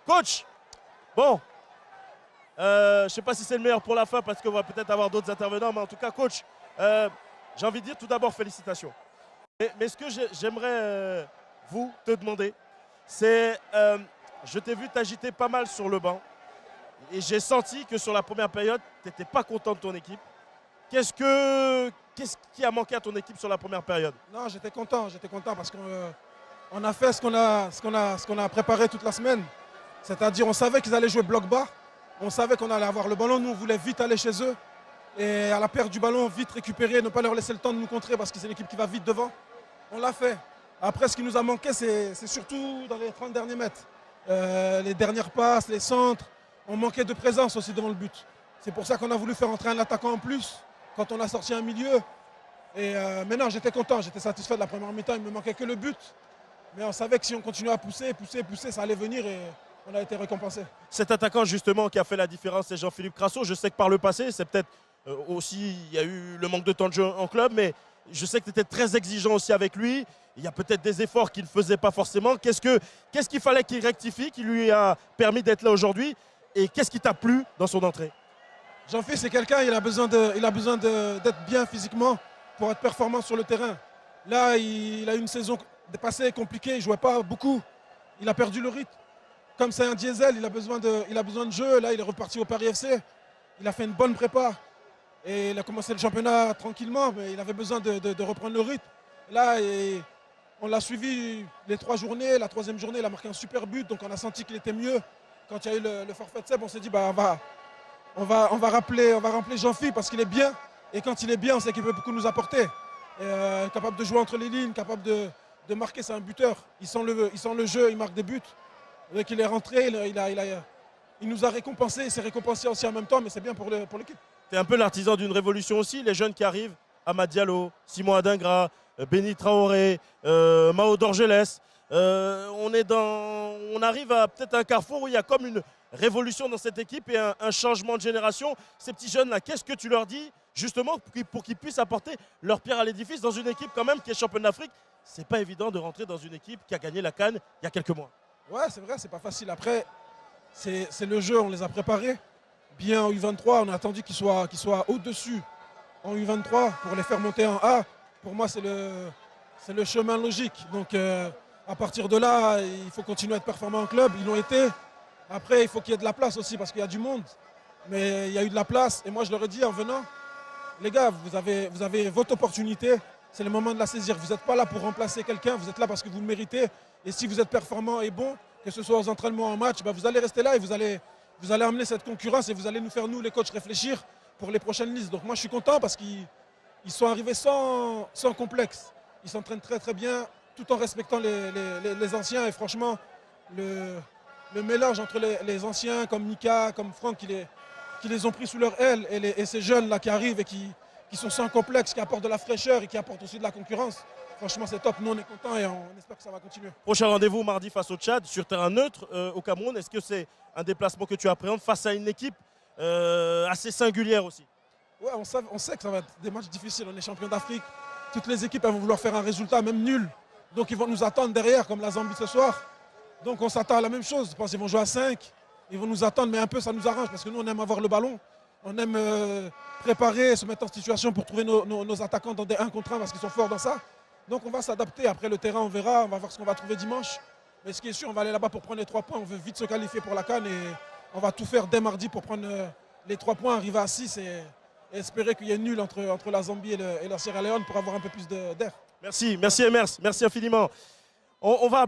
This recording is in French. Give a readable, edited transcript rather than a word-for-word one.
Coach, bon, je ne sais pas si c'est le meilleur pour la fin parce qu'on va peut-être avoir d'autres intervenants, mais en tout cas, coach, j'ai envie de dire tout d'abord félicitations. Mais ce que j'aimerais vous te demander, c'est, je t'ai vu t'agiter pas mal sur le banc et j'ai senti que sur la première période, tu n'étais pas content de ton équipe. Qu'est-ce qui a manqué à ton équipe sur la première période? Non, j'étais content parce qu'on a fait ce qu'on a préparé toute la semaine. C'est-à-dire, on savait qu'ils allaient jouer bloc bas, on savait qu'on allait avoir le ballon, nous on voulait vite aller chez eux et à la perte du ballon, vite récupérer, ne pas leur laisser le temps de nous contrer parce que c'est une équipe qui va vite devant. On l'a fait. Après, ce qui nous a manqué, c'est surtout dans les 30 derniers mètres. Les dernières passes, les centres, on manquait de présence aussi devant le but. C'est pour ça qu'on a voulu faire entrer un attaquant en plus quand on a sorti un milieu. Et maintenant, j'étais content, j'étais satisfait de la première mi-temps, il ne me manquait que le but. Mais on savait que si on continuait à pousser, ça allait venir et on a été récompensé. Cet attaquant justement qui a fait la différence, c'est Jean-Philippe Crasso. Je sais que par le passé, c'est peut-être aussi, il y a eu le manque de temps de jeu en club, mais je sais que tu étais très exigeant aussi avec lui. Il y a peut-être des efforts qu'il ne faisait pas forcément. Qu'est-ce qu'il fallait qu'il rectifie, qui lui a permis d'être là aujourd'hui? Et qu'est-ce qui t'a plu dans son entrée? Jean-Philippe, c'est quelqu'un, il a besoin d'être bien physiquement pour être performant sur le terrain. Là, il a eu une saison passée compliquée, il ne jouait pas beaucoup. Il a perdu le rythme. Comme c'est un diesel, il a besoin de jeu. Là, il est reparti au Paris FC. Il a fait une bonne prépa. Et il a commencé le championnat tranquillement, mais il avait besoin de reprendre le rythme. Là, on l'a suivi les 3 journées. La 3e journée, il a marqué un super but. Donc on a senti qu'il était mieux. Quand il y a eu le forfait de Seb, on s'est dit, bah, on va rappeler Jean-Philippe parce qu'il est bien. Et quand il est bien, on sait qu'il peut beaucoup nous apporter. Capable de jouer entre les lignes, capable de marquer, c'est un buteur. Il sent le jeu, il marque des buts. Donc il est rentré, il nous a récompensé, il s'est récompensé aussi en même temps, mais c'est bien pour l'équipe. Tu es un peu l'artisan d'une révolution aussi, les jeunes qui arrivent, Amad Diallo, Simon Adingra, Béni Traoré, Mao Dorgelès. On arrive à peut-être un carrefour où il y a comme une révolution dans cette équipe et un changement de génération. Ces petits jeunes-là, qu'est-ce que tu leur dis justement pour qu'ils puissent apporter leur pierre à l'édifice dans une équipe quand même qui est championne d'Afrique? C'est pas évident de rentrer dans une équipe qui a gagné la CAN il y a quelques mois. Ouais, c'est vrai, c'est pas facile. Après, c'est le jeu, on les a préparés. Bien en U23, on a attendu qu'ils soient au-dessus en U23 pour les faire monter en A. Pour moi, c'est le chemin logique. Donc, à partir de là, il faut continuer à être performant en club. Ils l'ont été. Après, il faut qu'il y ait de la place aussi parce qu'il y a du monde. Mais il y a eu de la place. Et moi, je leur ai dit en venant, les gars, vous avez votre opportunité. C'est le moment de la saisir. Vous n'êtes pas là pour remplacer quelqu'un. Vous êtes là parce que vous le méritez. Et si vous êtes performant et bon, que ce soit aux entraînements en match, bah vous allez rester là et vous allez amener cette concurrence et vous allez nous faire, nous, les coachs, réfléchir pour les prochaines listes. Donc moi, je suis content parce qu'ils sont arrivés sans complexe. Ils s'entraînent très, très bien tout en respectant les anciens. Et franchement, le mélange entre les anciens comme Nika, comme Franck, qui les ont pris sous leur aile et ces jeunes-là qui arrivent et qui sont sans complexe, qui apportent de la fraîcheur et qui apportent aussi de la concurrence. Franchement, c'est top. Nous, on est contents et on espère que ça va continuer. Prochain rendez-vous mardi face au Tchad, sur terrain neutre au Cameroun. Est-ce que c'est un déplacement que tu appréhendes face à une équipe assez singulière aussi? Ouais, on sait que ça va être des matchs difficiles. On est champion d'Afrique. Toutes les équipes elles vont vouloir faire un résultat, même nul. Donc, ils vont nous attendre derrière, comme la Zambie ce soir. Donc, on s'attend à la même chose. Je pense qu'ils vont jouer à 5. Ils vont nous attendre, mais un peu, ça nous arrange parce que nous, on aime avoir le ballon. On aime préparer, se mettre en situation pour trouver nos attaquants dans des 1 contre 1 parce qu'ils sont forts dans ça. Donc on va s'adapter. Après le terrain, on verra, on va voir ce qu'on va trouver dimanche. Mais ce qui est sûr, on va aller là-bas pour prendre les 3 points. On veut vite se qualifier pour la CAN et on va tout faire dès mardi pour prendre les 3 points, arriver à 6 et espérer qu'il y ait nul entre la Zambie et la Sierra Leone pour avoir un peu plus d'air. Merci Emers, merci infiniment. On va